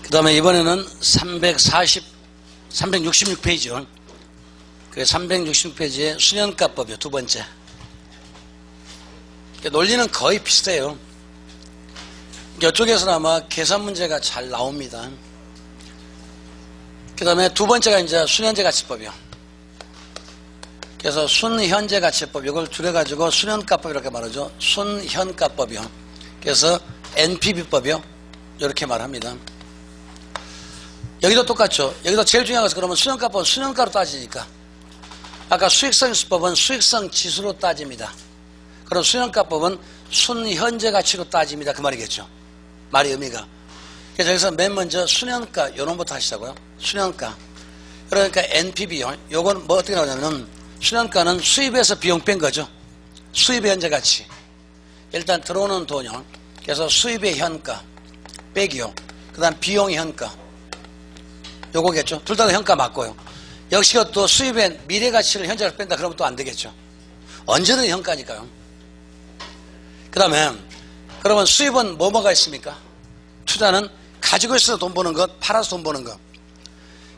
그 다음에 이번에는 366페이지요. 그 366페이지에 수년가법이요. 두 번째. 논리는 거의 비슷해요. 이쪽에서는 아마 계산 문제가 잘 나옵니다. 그 다음에 두 번째가 이제 순현재가치법이요. 그래서 순현재가치법, 이걸 줄여가지고 순현가법 이렇게 말하죠. 순현가법이요. 그래서 NPV법이요. 이렇게 말합니다. 여기도 똑같죠. 여기도 제일 중요한 것은 그러면 순현가법은 순현가로 따지니까. 아까 수익성수법은 수익성 지수로 따집니다. 그럼 순현가법은 순현재가치로 따집니다. 그 말이겠죠. 말의 의미가. 그래서 여기서 맨 먼저 순현가, 요놈부터 하시자고요. 순현가. 그러니까 NPV요. 요건 뭐 어떻게 나오냐면 순현가는 수입에서 비용 뺀 거죠. 수입의 현재가치. 일단 들어오는 돈요. 그래서 수입의 현가 빼기요. 그 다음 비용의 현가. 요거겠죠. 둘 다 현가 맞고요. 역시 또 수입의 미래가치를 현재로 뺀다 그러면 또 안 되겠죠. 언제든 현가니까요. 그 다음에 그러면 수입은 뭐가 있습니까? 투자는 가지고 있어서 돈 버는 것, 팔아서 돈 버는 것.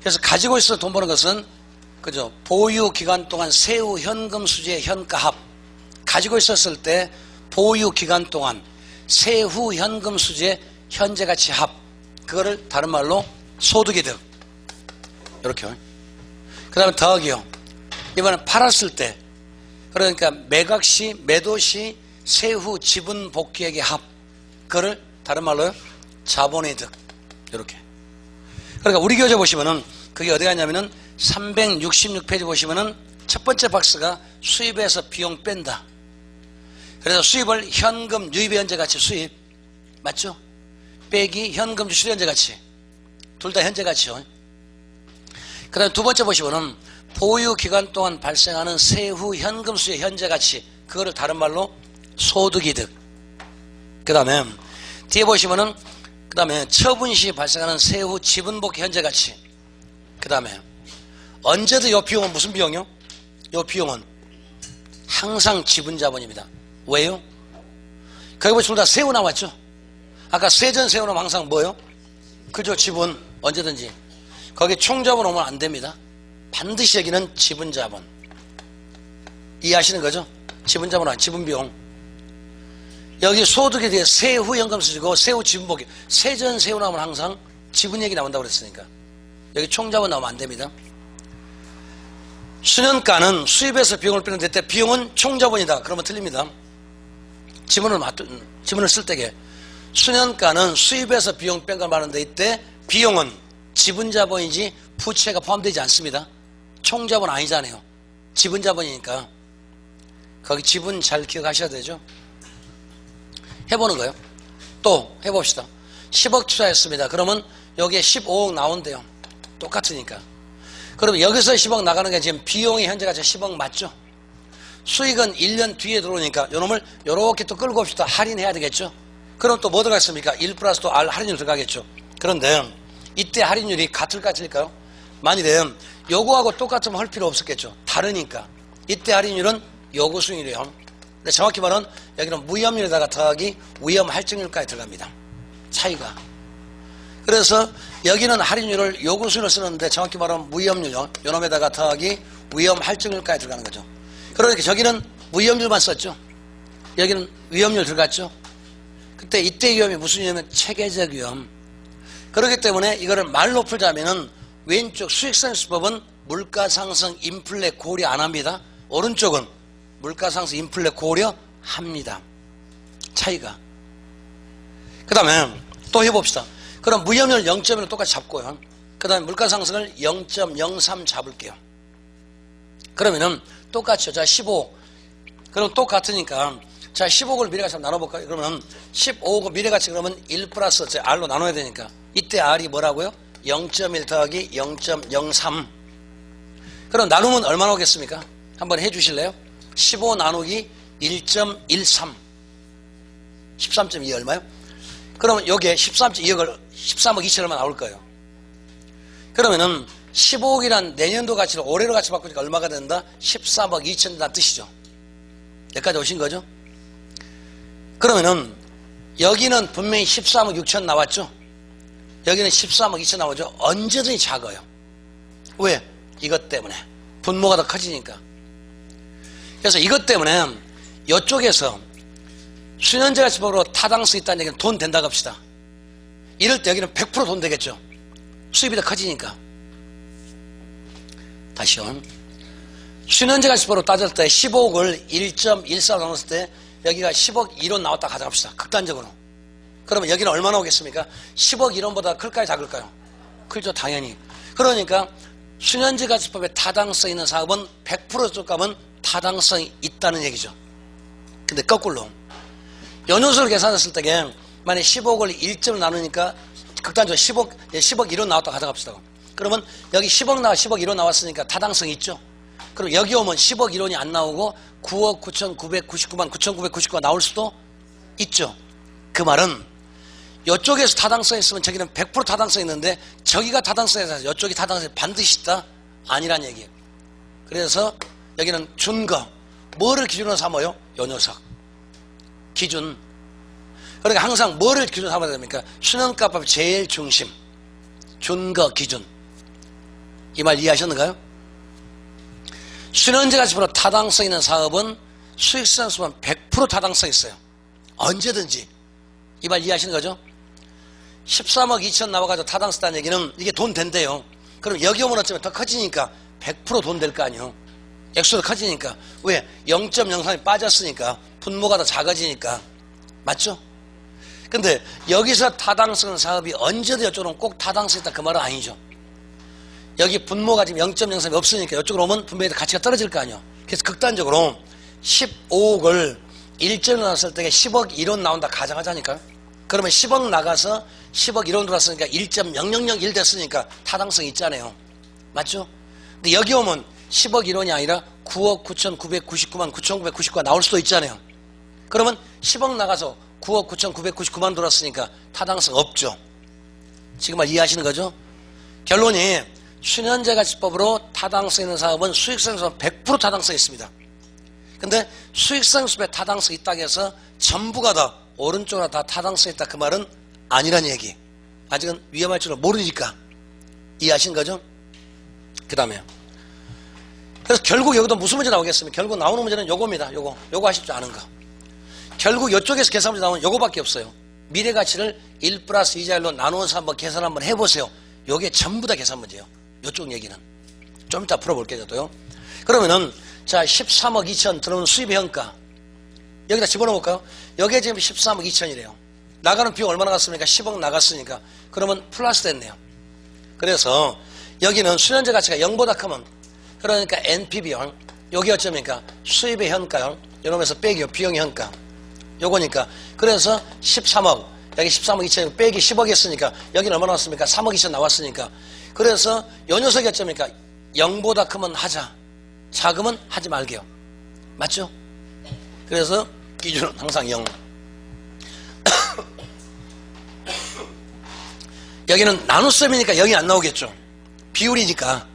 그래서 가지고 있어서 돈 버는 것은 그죠. 보유 기간 동안 세후 현금 수지의 현가합. 가지고 있었을 때 보유 기간 동안 세후 현금 수지의 현재가치 합. 그거를 다른 말로 소득이득. 이렇게요. 그 다음에 더하기요. 이번엔 팔았을 때 그러니까 매각 시, 매도 시 세후 지분 복귀액의 합. 그거를 다른 말로요. 자본의 득. 이렇게. 그러니까 우리 교재 보시면은 그게 어디 갔냐면은 366페이지 보시면은 첫 번째 박스가 수입에서 비용 뺀다. 그래서 수입을 현금 유입의 현재가치 수입. 맞죠? 빼기 현금 주식 현재가치. 둘 다 현재가치요. 그 다음에 두 번째 보시면은 보유 기간 동안 발생하는 세후 현금 수의 현재가치. 그거를 다른 말로 소득이득. 그 다음에 뒤에 보시면은 그 다음에 처분 시 발생하는 세후 지분복귀 현재가치. 그 다음에 언제든 이 비용은 무슨 비용이요? 이 비용은 항상 지분자본입니다. 왜요? 거기 보시면 다 세후 나왔죠? 아까 세전 세후 나면 항상 뭐요? 그죠? 지분 언제든지. 거기 총자본 오면 안 됩니다. 반드시 여기는 지분자본. 이해하시는 거죠? 지분자본은 지분비용. 여기 소득에 대해 세후 현금 수지고 세후 지분복귀. 세전 세후 나오면 항상 지분 얘기 나온다고 그랬으니까. 여기 총자본 나오면 안 됩니다. 순현가는 수입에서 비용을 빼는 데 비용은 총자본이다. 그러면 틀립니다. 지분을 쓸 때게 순현가는 수입에서 비용 뺀 걸 말하는데 이때 비용은 지분자본이지 부채가 포함되지 않습니다. 총자본 아니잖아요. 지분자본이니까. 거기 지분 잘 기억하셔야 되죠. 해보는 거예요. 또 해봅시다. 10억 투자했습니다. 그러면 여기에 15억 나온대요. 똑같으니까. 그럼 여기서 10억 나가는 게 지금 비용이 현재가치 10억 맞죠? 수익은 1년 뒤에 들어오니까 요놈을 요렇게 또 끌고 옵시다. 할인해야 되겠죠? 그럼 또 뭐 들어가겠습니까? 1 플러스 또 R 할인율 들어가겠죠? 그런데 이때 할인율이 같을까 틀릴까요? 만일에 요거하고 똑같으면 할 필요 없었겠죠? 다르니까. 이때 할인율은 요구 수익률이에요. 근데 정확히 말하면 여기는 무위험률에다가 더하기 위험 할증률까지 들어갑니다. 차이가. 그래서 여기는 할인율을 요구 수익률을 쓰는데 정확히 말하면 무위험률요. 요놈에다가 더하기 위험 할증률까지 들어가는 거죠. 그러니까 저기는 무위험률만 썼죠. 여기는 위험률 들어갔죠. 그때 이때 위험이 무슨 위험이면 체계적 위험. 그렇기 때문에 이거를 말로 풀자면은 왼쪽 수익성수법은 물가상승 인플레 고려 안 합니다. 오른쪽은 물가상승 인플레 고려합니다. 차이가. 그 다음에 또 해봅시다. 그럼 무위험률 0.1로 똑같이 잡고요. 그 다음에 물가상승을 0.03 잡을게요. 그러면은 똑같죠. 자, 15. 그럼 똑같으니까 자, 15억을 미래가치 나눠볼까요? 그러면 15억 미래가치 그러면 1 플러스 R로 나눠야 되니까 이때 R이 뭐라고요? 0.1 더하기 0.03. 그럼 나누면 얼마나 오겠습니까? 한번 해주실래요? 15 나누기 1.13. 13.2 얼마요? 그러면 여기에 13.2억을 13억 2천 얼마 나올 거예요. 그러면은 15억이란 내년도 가치를 올해로 가치 바꾸니까 얼마가 된다? 13억 2천 된다는 뜻이죠. 여기까지 오신 거죠? 그러면은 여기는 분명히 13억 6천 나왔죠? 여기는 13억 2천 나오죠. 언제든지 작아요. 왜? 이것 때문에. 분모가 더 커지니까. 그래서 이것 때문에 이쪽에서 수년제가집법으로 타당성 있다는 얘기는 돈 된다고 합시다. 이럴 때 여기는 100% 돈 되겠죠. 수입이 더 커지니까. 다시요. 수년제가집법으로 따졌을 때 15억을 1.14 나눴을 때 여기가 10억 1원 나왔다 가져갑시다. 극단적으로. 그러면 여기는 얼마나 오겠습니까? 10억 1원보다 클까요? 작을까요? 크죠. 당연히. 그러니까 수년제가집법에 타당성 있는 사업은 100% 쪽값은 타당성이 있다는 얘기죠. 근데 거꾸로 연효수를 계산했을 때 만약에 15억을 1점 나누니까 극단적으로 10억 1원 나왔다 가져갑시다. 그러면 여기 10억 1원 나왔으니까 타당성이 있죠. 그럼 여기 오면 10억 1원이 안 나오고 9억 9,999만 9,999가 나올 수도 있죠. 그 말은 이쪽에서 타당성이 있으면 저기는 100% 타당성이 있는데 저기가 타당성이 있어서 이쪽이 타당성이 반드시 있다? 아니란 얘기예요. 그래서 여기는 준거. 뭐를 기준으로 삼아요? 요 녀석. 기준. 그러니까 항상 뭐를 기준으로 삼아야 됩니까? 수능가법 제일 중심. 준거 기준. 이 말 이해하셨는가요? 수년제가집으로 타당성 있는 사업은 수익성 수만 100% 타당성 있어요. 언제든지. 이 말 이해하시는 거죠? 13억 2천 나와가지고 타당성 있다는 얘기는 이게 돈 된대요. 그럼 여기 오면 어쩌면 더 커지니까 100% 돈 될 거 아니에요. 액수도 커지니까. 왜? 0.03이 빠졌으니까. 분모가 더 작아지니까. 맞죠? 근데 여기서 타당성 사업이 언제든 이쪽으로 꼭 타당성 있다 그 말은 아니죠. 여기 분모가 지금 0.03이 없으니까 이쪽으로 오면 분명히 가치가 떨어질 거 아니에요. 그래서 극단적으로 15억을 1점을 나왔을 때 10억 1원 나온다 가정하자니까. 그러면 10억 나가서 10억 1원 들어왔으니까 1.0001 됐으니까 타당성이 있잖아요. 맞죠? 근데 여기 오면 10억 1원이 아니라 9억 9,999만 9,999가 나올 수도 있잖아요. 그러면 10억 나가서 9억 9,999만 들어왔으니까 타당성 없죠. 지금 말 이해하시는 거죠? 결론이 수년제가집법으로 타당성 있는 사업은 수익성 수업은 100% 타당성 있습니다. 근데 수익성 수업에 타당성 있다고 해서 전부가 다 오른쪽으로 다 타당성 있다 그 말은 아니란 얘기. 아직은 위험할 줄을 모르니까. 이해하신 거죠? 그 다음에요. 그래서 결국 여기도 무슨 문제 나오겠습니까? 결국 나오는 문제는 요겁니다. 요거 하십시오. 아는 거. 결국 이쪽에서 계산 문제 나오면 요거밖에 없어요. 미래가치를 1 플러스 이자율로 나누어서 한번 계산 한번 해보세요. 요게 전부 다 계산 문제예요. 요쪽 얘기는. 좀 이따 풀어볼게요. 저도요. 그러면은 자 13억 2천 들어오는 수입의 현가 여기다 집어넣어볼까요? 여기에 지금 13억 2천이래요. 나가는 비용 얼마나 갔습니까? 10억 나갔으니까. 그러면 플러스 됐네요. 그래서 여기는 수년제 가치가 0보다 크면 그러니까 NP비용 여기 어쩌니까 수입의 현가용 이러면서 빼기요. 비용의 현가 요거니까. 그래서 13억 여기 13억 2천 빼기 10억 했으니까 여기는 얼마 나왔습니까? 3억 2천 나왔으니까. 그래서 요 녀석이 어쩌니까 0보다 크면 하자. 작으면 하지 말게요. 맞죠? 그래서 기준은 항상 0. 여기는 나눗셈이니까 0이 안 나오겠죠. 비율이니까.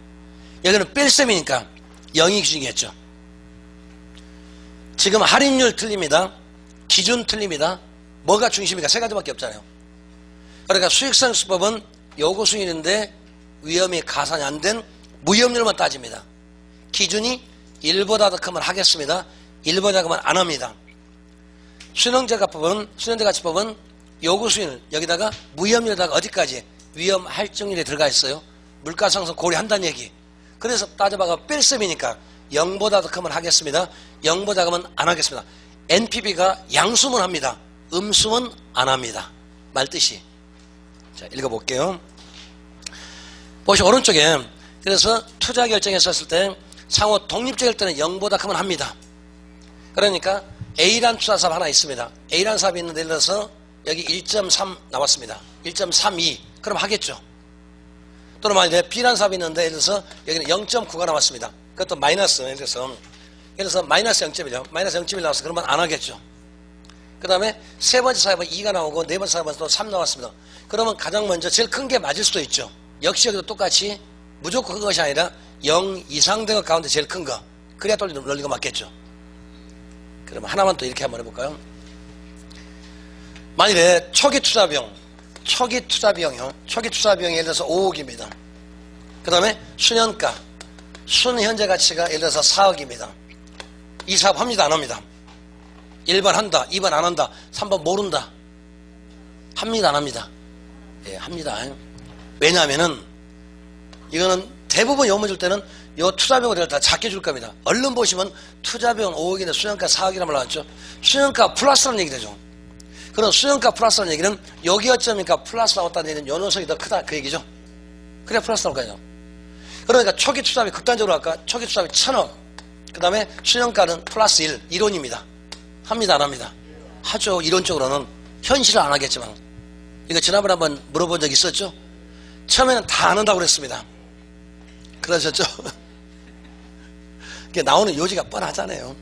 여기는 뺄셈이니까 0이 기준이겠죠. 지금 할인율 틀립니다. 기준 틀립니다. 뭐가 중심이니까 세 가지밖에 없잖아요. 그러니까 수익성 수법은 요구수익인데 위험이 가산이 안 된 무위험률만 따집니다. 기준이 1보다 더 크면 하겠습니다. 1보다 크면 안 합니다. 수년제가치법은 요구수익률 여기다가 무위험률에다가 어디까지 위험 할증률이 들어가 있어요. 물가상승 고려한다는 얘기. 그래서 따져봐가 뺄셈이니까 0보다 더 크면 하겠습니다. 0보다 크면 안 하겠습니다. NPV가 양수면 합니다. 음수면 안 합니다. 말뜻이. 자, 읽어볼게요. 보시면 오른쪽에 그래서 투자 결정했었을 때 상호 독립적일 때는 0보다 크면 합니다. 그러니까 A란 투자사업 하나 있습니다. A란 사업이 있는데 예를 들어서 여기 1.3 나왔습니다. 1.32 그럼 하겠죠. 또는 만약에 B란 사업이 있는데 예를 들어서 여기는 0.9가 나왔습니다. 그것도 마이너스 예를 들어서 마이너스 0.1이요. 마이너스 0.1 나왔어. 그러면 안 하겠죠. 그 다음에 세 번째 사업은 2가 나오고 네 번째 사업은 또 3 나왔습니다. 그러면 가장 먼저 제일 큰 게 맞을 수도 있죠. 역시 여기도 똑같이 무조건 큰 것이 아니라 0 이상 된 것 가운데 제일 큰 거. 그래야 또 논리가 맞겠죠. 그러면 하나만 또 이렇게 한번 해볼까요? 만일에 초기 투자 비용 초기 투자 비용이요. 초기 투자 비용이 예를 들어서 5억입니다. 그 다음에 수년가, 순현재 가치가 예를 들어서 4억입니다. 이 사업 합니다, 안 합니다? 1번 한다, 2번 안 한다, 3번 모른다. 합니다, 안 합니다? 예, 합니다. 왜냐하면은 이거는 대부분 요금 줄 때는 요 투자비용을 다 작게 줄 겁니다. 얼른 보시면 투자비용 5억인데 수년가 4억이라고 나왔죠. 수년가 플러스라는 얘기 되죠. 그럼 수년가 플러스라는 얘기는 여기 어쩌니까 플러스 나왔다는 얘기는 요 녀석이 더 크다 그 얘기죠. 그래 플러스 나올 거예요. 그러니까 초기 투자비 극단적으로 할까? 초기 투자비 1,000억. 그 다음에 수년가는 플러스 1. 이론입니다. 합니다, 안 합니다? 하죠. 이론적으로는. 현실은 안 하겠지만. 이거 지난번에 한번 물어본 적 있었죠? 처음에는 다 안 한다고 그랬습니다. 그러셨죠? 나오는 요지가 뻔하잖아요.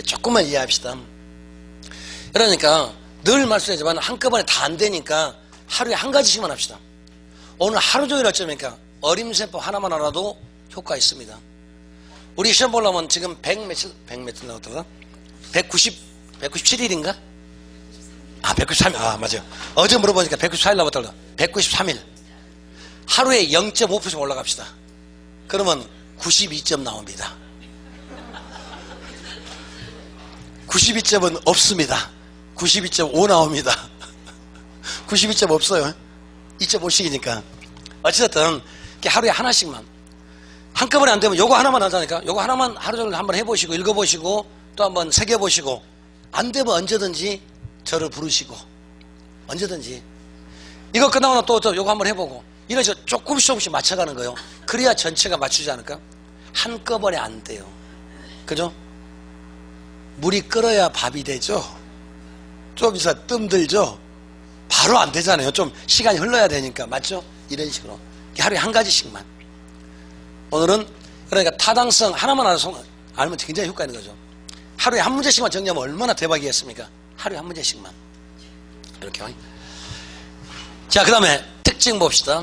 조금만 이해합시다. 그러니까 늘 말씀하지만 한꺼번에 다 안 되니까 하루에 한 가지씩만 합시다. 오늘 하루 종일 어쩌니까 어림세법 하나만 알아도 효과 있습니다. 우리 시험 보려면 지금 100 며칠 나왔다가 197일인가? 아, 193일. 아, 맞아요. 어제 물어보니까 194일 남았다고. 193일. 하루에 0.5% 올라갑시다. 그러면 92점 나옵니다. 92점은 없습니다. 92.5 나옵니다. 92점 없어요. 2.5씩이니까. 어쨌든 하루에 하나씩만. 한꺼번에 안 되면 요거 하나만 하자니까. 요거 하나만 하루 종일 한번 해보시고 읽어보시고 또 한번 새겨보시고 안 되면 언제든지 저를 부르시고 언제든지 이거 끝나고 나면 또 요거 한번 해보고 이래서 조금씩 맞춰가는 거예요. 그래야 전체가 맞추지 않을까? 한꺼번에 안 돼요. 그죠? 물이 끓어야 밥이 되죠. 좀 있어 뜸들죠. 바로 안 되잖아요. 좀 시간이 흘러야 되니까. 맞죠? 이런 식으로 하루에 한 가지씩만. 오늘은 그러니까 타당성 하나만 알면 굉장히 효과 있는 거죠. 하루에 한 문제씩만 정리하면 얼마나 대박이겠습니까? 하루에 한 문제씩만. 이렇게. 자, 그 다음에 특징 봅시다.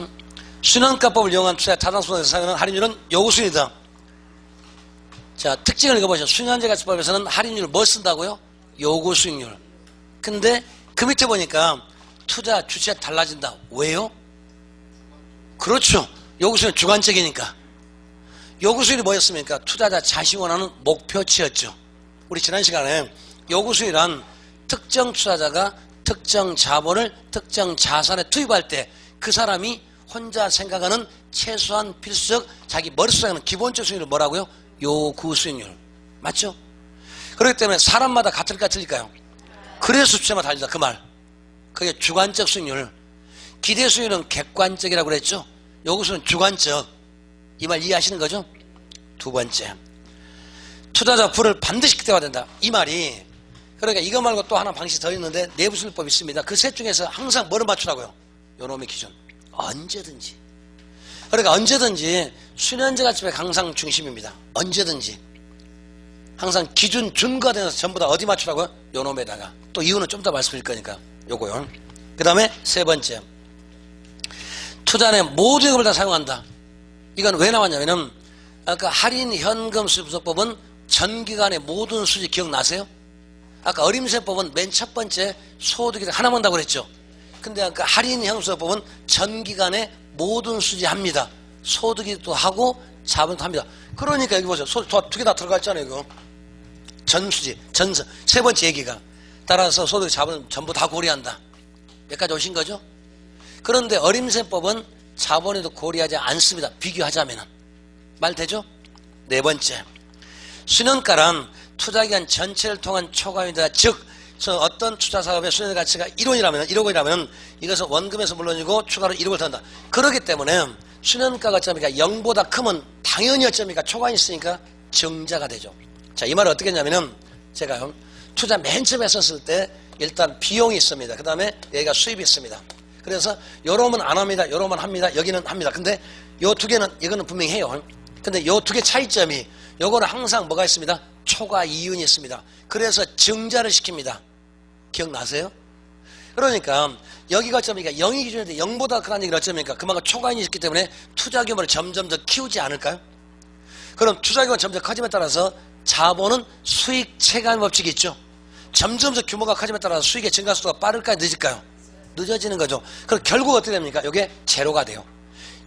순환가법을 이용한 투자의 타당성에서 사용하는 할인율은 요구수익이다. 자, 특징을 읽어보시죠. 순환재가치법에서는 할인율을 뭐 쓴다고요? 요구수익률. 근데 그 밑에 보니까 투자 주체가 달라진다. 왜요? 그렇죠. 요구수익은 주관적이니까. 요구수익이 뭐였습니까? 투자자 자신이 원하는 목표치였죠. 우리 지난 시간에 요구수익이란 특정 투자자가 특정 자본을 특정 자산에 투입할 때 그 사람이 혼자 생각하는 최소한 필수적 자기 머릿속에 하는 기본적 수익률을 뭐라고요? 요구수익률. 맞죠? 그렇기 때문에 사람마다 같을까 틀릴까요? 그래서 주체마다 달리다 그 말. 그게 주관적 수익률. 기대수익률은 객관적이라고 그랬죠? 요구수익률은 주관적. 이 말 이해하시는 거죠? 두 번째, 투자자 부를 반드시 극대화해야 된다. 이 말이 그러니까 이거 말고 또 하나 방식 더 있는데 내부수익법이 있습니다. 그 셋 중에서 항상 뭐를 맞추라고요? 요놈의 기준. 언제든지. 그러니까 언제든지 순현재가치법의 항상 중심입니다. 언제든지. 항상 기준 준거에서 전부 다 어디 맞추라고요? 요놈에다가. 또 이유는 좀 더 말씀드릴 거니까 요거요. 그 다음에 세 번째, 투자의 모든 예금을 다 사용한다. 이건 왜 나왔냐면은 아까 할인 현금 수입법은 전기간의 모든 수지 기억나세요? 아까 어림세법은 맨 첫 번째 소득이 하나만 다 그랬죠. 근데 아까 할인 현금 수입법은 전기간의 모든 수지 합니다. 소득이도 하고 자본도 합니다. 그러니까 여기 보세요. 두 개 다 들어가 있잖아요. 이거. 전수지, 전서. 세 번째 얘기가. 따라서 소득, 자본 전부 다 고려한다. 여기까지 오신 거죠? 그런데 어림세법은 자본에도 고려하지 않습니다. 비교하자면. 말 되죠? 네 번째, 순현가란 투자기간 전체를 통한 초과이다. 즉 어떤 투자사업의 순현의 가치가 1원이라면 1억이라면 이것은 원금에서 물론이고 추가로 1억을 더한다. 그렇기 때문에 순현가가 어쩌니까 0보다 크면 당연히 어쩌니까 초과이 있으니까 정자가 되죠. 자, 이 말을 어떻게 했냐면은 제가요 투자 맨 처음에 했었을 때 일단 비용이 있습니다. 그 다음에 여기가 수입이 있습니다. 그래서 요러면 안 합니다. 요러면 합니다. 여기는 합니다. 근데 요 두 개는 이거는 분명히 해요. 근데 요 두 개 차이점이 요거는 항상 뭐가 있습니다? 초과 이윤이 있습니다. 그래서 증자를 시킵니다. 기억나세요? 그러니까 여기가 어쩌니까 0이 기준인데 0보다 크다는 얘기는 어쩌니까 그만큼 초과이윤이 있기 때문에 투자 규모를 점점 더 키우지 않을까요? 그럼 투자 규모가 점점 커짐에 따라서 자본은 수익 체감 법칙이 있죠. 점점 더 규모가 커짐에 따라서 수익의 증가 속도가 빠를까요? 늦을까요? 늦어지는 거죠. 그럼 결국 어떻게 됩니까? 이게 제로가 돼요.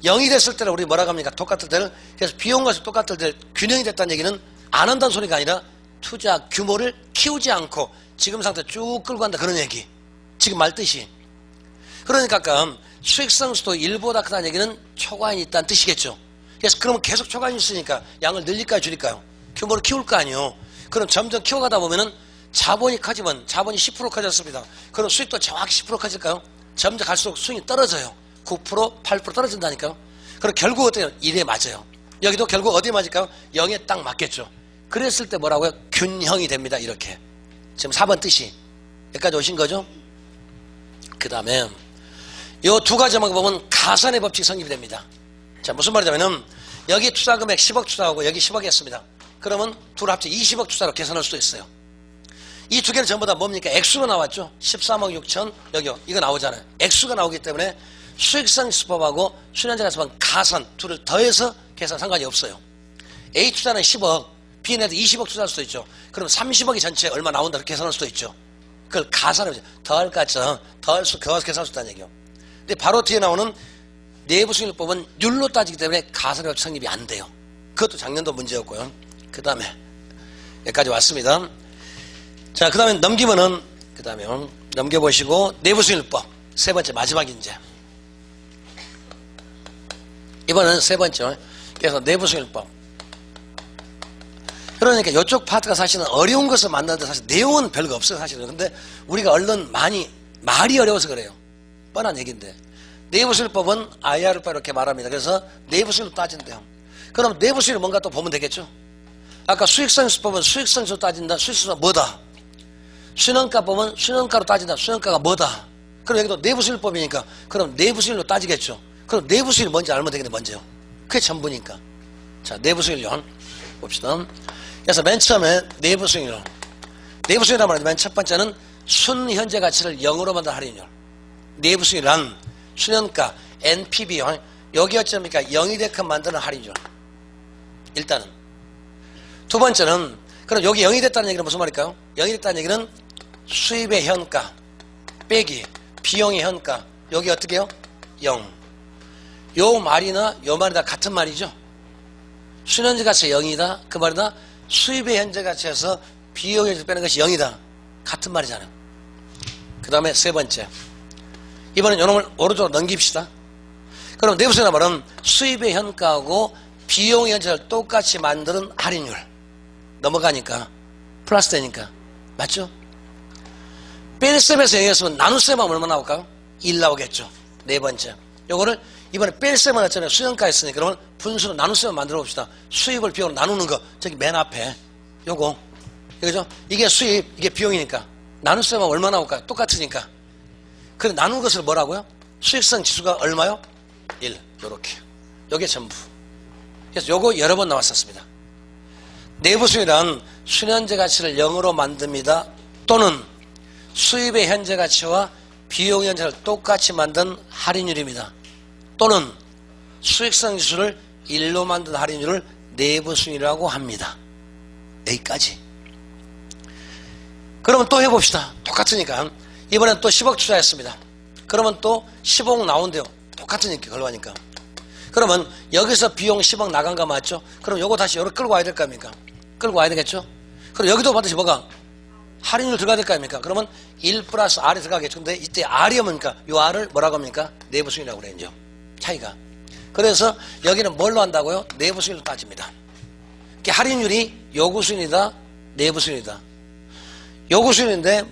0이 됐을 때는 우리 뭐라고 합니까? 똑같을 때는. 그래서 비용과 똑같을 때 균형이 됐다는 얘기는 안 한다는 소리가 아니라 투자 규모를 키우지 않고 지금 상태 쭉 끌고 간다 그런 얘기. 지금 말뜻이. 그러니까 아까 수익성수도 1보다 크다는 얘기는 초과인이 있다는 뜻이겠죠. 그래서 그러면 계속 초과인이 있으니까 양을 늘릴까요 줄일까요? 규모를 키울 거 아니에요. 그럼 점점 키워가다 보면은 자본이 커지면 자본이 10% 커졌습니다. 그럼 수익도 정확히 10% 커질까요? 점점 갈수록 수익이 떨어져요. 9% 8% 떨어진다니까요. 그럼 결국 어때요? 1에 맞아요. 여기도 결국 어디에 맞을까요? 0에 딱 맞겠죠. 그랬을 때 뭐라고요? 균형이 됩니다. 이렇게. 지금 4번 뜻이 여기까지 오신 거죠? 그 다음에 이 두 가지만 보면 가산의 법칙이 성립이 됩니다. 자, 무슨 말이냐면은 여기 투자 금액 10억 투자하고 여기 10억 했습니다. 그러면 둘 합쳐 20억 투자로 계산할 수도 있어요. 이 두 개는 전부 다 뭡니까? 액수가 나왔죠. 13억 6천 여기요. 이거 나오잖아요. 액수가 나오기 때문에 수익성 수법하고 수련자 가수법 가산 둘을 더해서 계산 상관이 없어요. A 투자는 10억, B는 20억 투자할 수도 있죠. 그럼 30억이 전체에 얼마 나온다 이렇게 계산할 수도 있죠. 그걸 가산을 더할 가점, 더할 수, 더해서 계산할 수 있다는 얘기요. 근데 바로 뒤에 나오는 내부 수익률법은 율로 따지기 때문에 가산의 성립이 안 돼요. 그것도 작년도 문제였고요. 그 다음에 여기까지 왔습니다. 자, 그 다음에 넘기면은, 그 다음에 넘겨보시고 내부 수익률법 세 번째 마지막 이제 이번은 세 번째. 그래서 내부 수익률법. 그러니까 이쪽 파트가 사실은 어려운 것을 만나는데 사실 내용은 별거 없어요 사실은. 근데 우리가 얼른 말이 어려워서 그래요. 뻔한 얘기인데 내부 수익률법은 IR바 이렇게 말합니다. 그래서 내부 수익률 따진대요. 그럼 내부 수익을 뭔가 또 보면 되겠죠. 아까 수익성수법은 수익성수로 따진다. 수익성수가 뭐다? 순원가법은 순원가로 따진다. 순원가가 뭐다? 그럼 여기도 내부 수익률법이니까 그럼 내부 수익률로 따지겠죠. 그럼 내부 수익이 뭔지 알면 되겠네 먼저요. 그게 전부니까. 자, 내부 수익률 봅시다. 그래서 맨 처음에 내부 수익률. 내부 수익률이란 말이죠. 맨 첫 번째는 순현재 가치를 0으로 만든 할인율. 내부 수익률은 순현가 NPV 여기 어쩌니까 0이 되게끔 만드는 할인율. 일단은 두 번째는 그럼 여기 0이 됐다는 얘기는 무슨 말일까요? 0이 됐다는 얘기는 수입의 현가 빼기 비용의 현가 여기 어떻게 해요? 0. 요 말이나 요 말이 다 같은 말이죠. 순현재 가치가 0이다. 그 말이다. 수입의 현재 가치에서 비용의 현재 빼는 것이 0이다. 같은 말이잖아요. 그 다음에 세 번째. 이번엔 요놈을 오른쪽으로 넘깁시다. 그럼 내부수익이라는 말은 수입의 현가하고 비용의 현재를 똑같이 만드는 할인율. 넘어가니까 플러스 되니까. 맞죠? 뺄셈에서 얘기했으면 나눗셈하면 얼마 나올까요? 1 나오겠죠. 네 번째. 요거를 이번에 뺄셈을 했잖아요. 수연가 했으니까 그러면 분수로 나눗셈을 만들어 봅시다. 수입을 비용으로 나누는 거 저기 맨 앞에 요거 이거죠? 이게 수입 이게 비용이니까 나눗셈하면 얼마 나올까요? 똑같으니까. 그래 나눈 것을 뭐라고요? 수익성 지수가 얼마요? 1 요렇게 요게 전부. 그래서 요거 여러 번 나왔었습니다. 내부 수익은 순현재 가치를 0으로 만듭니다. 또는 수입의 현재 가치와 비용 현재를 똑같이 만든 할인율입니다. 또는 수익성 지수를 1로 만든 할인율을 내부 수익이라고 합니다. 여기까지. 그러면 또 해봅시다. 똑같으니까. 이번엔 또 10억 투자했습니다. 그러면 또 15억 나온대요. 똑같으니까 걸로하니까. 그러면 여기서 비용 10억 나간 거 맞죠? 그럼 요거 다시 요렇게 끌고 와야 될 거 아닙니까? 끌고 와야 되겠죠? 그럼 여기도 반드시 뭐가? 할인율 들어가야 될 거 아닙니까? 그러면 1 플러스 R이 들어가겠죠. 근데 이때 R이 뭡니까? 요 R을 뭐라고 합니까? 내부 수익이라고 그랬죠. 차이가. 그래서 여기는 뭘로 한다고요? 내부 수익으로 따집니다. 할인율이 요구 수익이다, 내부 수익이다. 요구 수익인데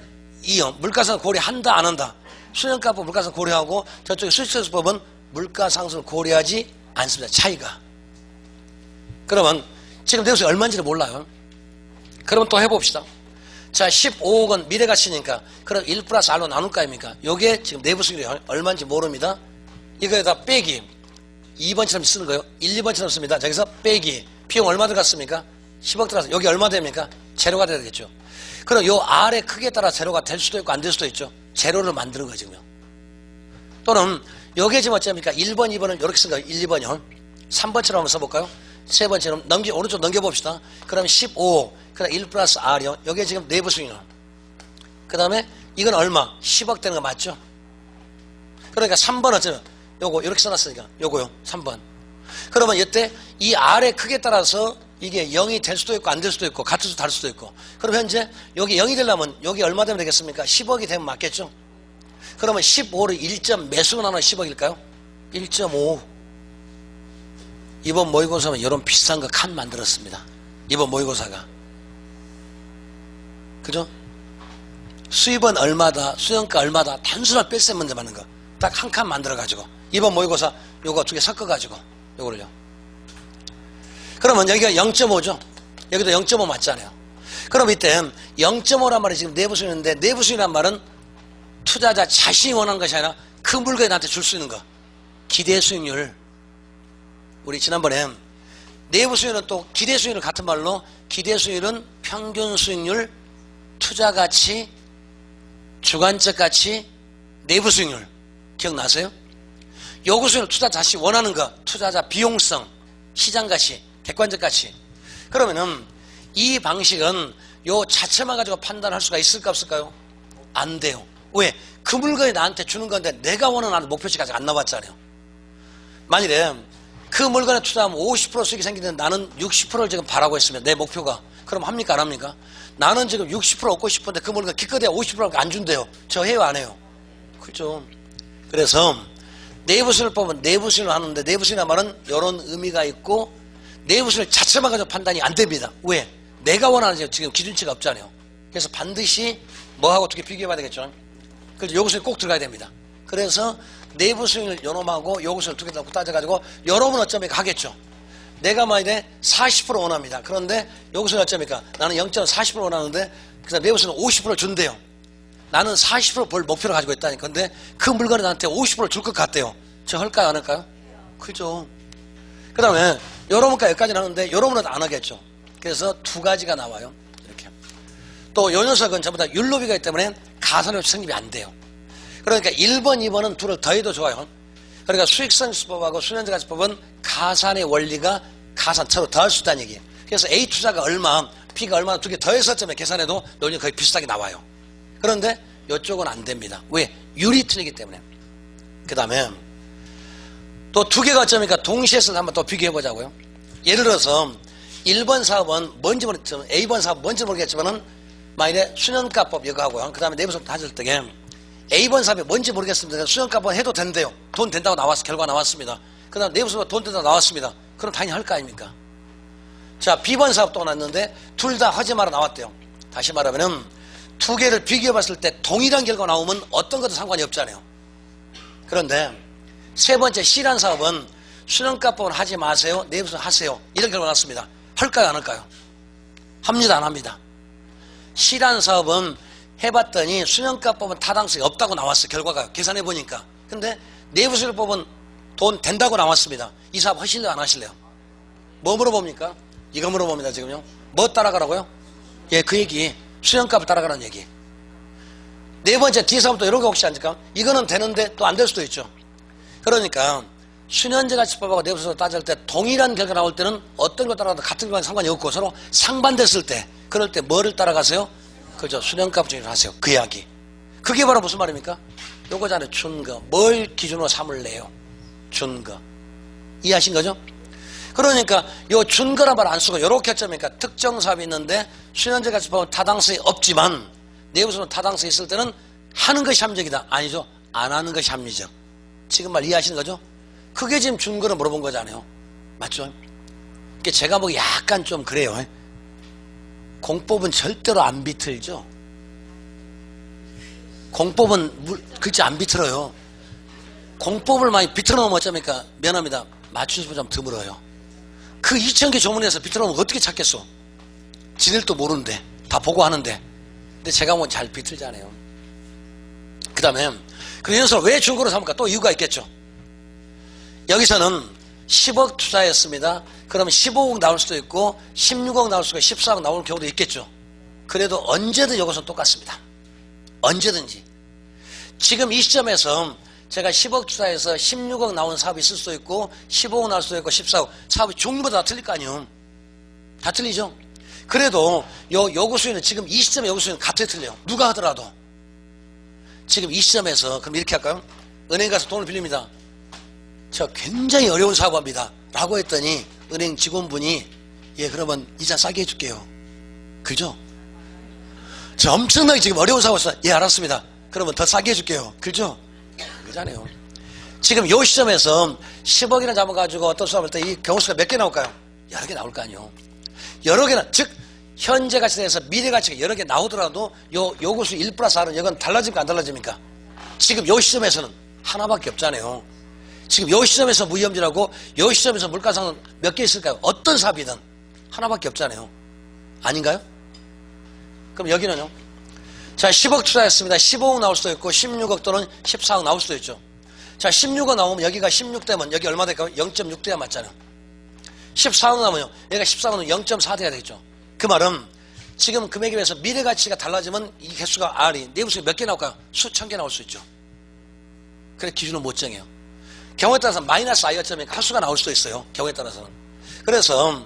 이 물가상 고려한다 안 한다. 수련가법 물가상 고려하고 저쪽에 수익성수법은 물가상승을 고려하지 않습니다. 차이가. 그러면 지금 내부 수익 얼마인지를 몰라요. 그러면 또 해봅시다. 자, 15억은 미래가치니까 그럼 1 플러스 R로 나눌 거 아닙니까? 요게 지금 내부 수익이 얼마인지 모릅니다. 이거에다 빼기 2번처럼 쓰는 거예요. 1, 2번처럼 씁니다. 저기서 빼기 비용 얼마 들어갔습니까? 10억 들어가서 여기 얼마 됩니까? 제로가 돼야 되겠죠. 그럼 요 R의 크기에 따라 제로가 될 수도 있고 안 될 수도 있죠. 제로를 만드는 거죠. 또는 요게 지금 어쩌니까 1번, 2번을 이렇게 쓴 거예요. 1, 2번이요. 3번처럼 한번 써볼까요? 세 번째는 오른쪽 넘겨봅시다. 그럼 15, 그다음 1 플러스 R이요. 요게 지금 내부 수익이요. 그 다음에 이건 얼마? 10억 되는 거 맞죠? 그러니까 3번 어쩌면 요거 이렇게 써놨으니까 요거요 3번. 그러면 이때 이 R의 크기에 따라서 이게 0이 될 수도 있고 안 될 수도 있고 같을 수도 다를 수도 있고. 그럼 현재 여기 0이 되려면 여기 얼마 되면 되겠습니까? 10억이 되면 맞겠죠? 그러면 15를 1점 매수로 나눠 10억일까요? 1.5. 이번 모의고사는 이런 비싼 거 칸 만들었습니다. 이번 모의고사가. 그죠? 수입은 얼마다, 수영가 얼마다, 단순한 뺄셈 문제 받는 거. 딱 한 칸 만들어가지고. 이번 모의고사 요거 두 개 섞어가지고. 요거를요. 그러면 여기가 0.5죠? 여기도 0.5 맞잖아요. 그럼 이때 0.5란 말이 지금 내부 수익인데, 내부 수익이란 말은 투자자 자신이 원하는 것이 아니라 그 물건이 나한테 줄 수 있는 거. 기대 수익률. 우리 지난번에 내부 수익률은 또 기대 수익률 같은 말로 기대 수익률은 평균 수익률, 투자 가치, 주관적 가치, 내부 수익률. 기억나세요? 요구 수익률 투자 자신이 원하는 거, 투자자 비용성, 시장 가치, 객관적 가치. 그러면은 이 방식은 요 자체만 가지고 판단할 수가 있을까 없을까요? 안 돼요. 왜? 그 물건이 나한테 주는 건데 내가 원하는 목표치가 아직 안 나왔잖아요. 만일에 그 물건에 투자하면 50% 수익이 생기는데 나는 60%를 지금 바라고 있으면 내 목표가, 그럼 합니까 안 합니까? 나는 지금 60% 얻고 싶은데 그 물건 기껏해야 50%밖에 안 준대요. 저 해요 안 해요? 그죠? 그래서 내부 수익을 보면 내부 수익을 하는데, 내부 수익이란 말은 이런 의미가 있고 내부 수익 자체만 가지고 판단이 안 됩니다. 왜? 내가 원하는 지금 기준치가 없잖아요. 그래서 반드시 뭐하고 어떻게 비교해봐야 되겠죠. 그래서 요구 수익 꼭 들어가야 됩니다. 그래서 내부 수익을 요놈하고 요구 수익을 두 개 놓고 따져가지고 여러분 어쩌니까 하겠죠. 내가 만약에 40% 원합니다. 그런데 요구 수익 어쩌니까 나는 0.40% 원하는데 그다음 내부 수익은 50%를 준대요. 나는 40%벌 목표를 가지고 있다니까. 근데 그 물건이 나한테 50%를 줄 것 같대요. 저 할까요 안 할까요? 그죠. 그 다음에 여러분까지 여기까지는 하는데 여러분은 안 하겠죠. 그래서 두 가지가 나와요. 이렇게. 또 요 녀석은 전부 다 율로비가 있기 때문에 가산효율 성립이 안 돼요. 그러니까 1번, 2번은 둘을 더해도 좋아요. 그러니까 수익성수법하고 수련자가치법은 가산의 원리가 가산처로 더할 수 있다는 얘기예요. 그래서 A 투자가 얼마, B가 얼마나 두 개 더해서 계산해도 논리 거의 비슷하게 나와요. 그런데 이쪽은 안 됩니다. 왜? 율이 틀리기 때문에. 그 다음에 또 두 개가 어쩌니까 동시에 써서 한번 또 비교해 보자고요. 예를 들어서 1번 사업은 뭔지 모르겠지만, A번 사업은 뭔지 모르겠지만은 만일에 수년가법 이거 하고요. 그 다음에 내부수업 다질 때에 A번 사업이 뭔지 모르겠습니다. 수년가법 해도 된대요. 돈 된다고 나왔어. 결과 나왔습니다. 그 다음 내부수업 돈 된다고 나왔습니다. 그럼 당연히 할 거 아닙니까? 자, B번 사업도 나왔는데 둘 다 하지 마라 나왔대요. 다시 말하면은 두 개를 비교해 봤을 때 동일한 결과가 나오면 어떤 것도 상관이 없잖아요. 그런데 세 번째 C란 사업은 수련가법은 하지 마세요. 내부수업 하세요. 이런 결과가 나왔습니다. 할까요 안 할까요? 합니다 안 합니다? C란 사업은 해봤더니 수련가법은 타당성이 없다고 나왔어요. 결과가 계산해 보니까. 근데 내부수련법은 돈 된다고 나왔습니다. 이 사업 하실래요 안 하실래요? 뭐 물어봅니까? 이거 물어봅니다 지금요. 뭐 따라가라고요? 예, 그 얘기. 수련값을 따라가라는 얘기. 네 번째 D사업도 이런 거 혹시 않을까? 이거는 되는데 또 안 될 수도 있죠. 그러니까 수련자가치법하고 내부수업 따질 때 동일한 결과 나올 때는 어떤 걸 따라가도 같은 결과는 상관이 없고 서로 상반됐을 때, 그럴 때 뭐를 따라가세요? 그죠. 수련값 중심으로 하세요. 그 이야기. 그게 바로 무슨 말입니까? 요거잖아요. 준거. 뭘 기준으로 삼을래요? 준거. 이해하신 거죠? 그러니까 요 준거란 말 안 쓰고 요렇게 했자니까 특정 사업이 있는데 수련자가치법은 타당성이 없지만 내부수업은 타당성이 있을 때는 하는 것이 합리적이다. 아니죠. 안 하는 것이 합리적. 지금 말 이해하시는 거죠? 그게 지금 준거를 물어본 거잖아요. 맞죠? 그러니까 제가 보기 약간 좀 그래요. 공법은 절대로 안 비틀죠. 공법은 글자 안 비틀어요. 공법을 많이 비틀어 놓으면 어쩌니까 미안합니다. 맞출 수 좀 드물어요. 그 2000개 조문에서 비틀어 놓으면 어떻게 찾겠어? 지들도 모르는데 다 보고 하는데. 근데 제가 보면 잘 비틀잖아요. 그 다음에 그 녀석을 왜 중고로 삼을까? 또 이유가 있겠죠. 여기서는 10억 투자했습니다. 그러면 15억 나올 수도 있고 16억 나올 수도 있고 14억 나올 경우도 있겠죠. 그래도 언제든 이것은 똑같습니다. 언제든지. 지금 이 시점에서 제가 10억 투자해서 16억 나온 사업이 있을 수도 있고 15억 나올 수도 있고 14억, 사업이 종류마다 다 틀릴 거 아니에요. 다 틀리죠. 그래도 요구수위는 지금 이 시점의 요구수위는 같이 틀려요. 누가 하더라도. 지금 이 시점에서 그럼 이렇게 할까요? 은행 가서 돈을 빌립니다. 저 굉장히 어려운 사고합니다 라고 했더니 은행 직원분이 예 그러면 이자 싸게 해줄게요. 그죠? 저 엄청나게 지금 어려운 사고였어. 예 알았습니다. 그러면 더 싸게 해줄게요. 그죠? 그러잖아요. 지금 요 시점에서 10억이나 잡아가지고 어떤 수업을 할 때 이 경우수가 몇 개 나올까요? 여러 개 나올 거 아니에요. 여러 개나 즉 현재 가치에 대해서 미래 가치가 여러 개 나오더라도 요구수 1 플러스 R은 이건 달라집니까 안 달라집니까? 지금 요 시점에서는 하나밖에 없잖아요. 지금 요 시점에서 무위험지라고 요 시점에서 물가상은 몇 개 있을까요? 어떤 사업이든 하나밖에 없잖아요. 아닌가요? 그럼 여기는요. 자 10억 투자했습니다. 15억 나올 수도 있고 16억 또는 14억 나올 수도 있죠. 자 16억 나오면 여기가 16대면 여기 얼마 될까요? 0.6대가 맞잖아요. 14억 나오면요. 여기가 14억은 0.4대가 되겠죠. 그 말은 지금 금액에 비해서 미래 가치가 달라지면 이 개수가 R이 내부수가 몇 개 나올까요? 수천 개 나올 수 있죠. 그래 기준을 못 정해요. 경우에 따라서 마이너스 I가 점에 할수가 나올 수도 있어요. 경우에 따라서는. 그래서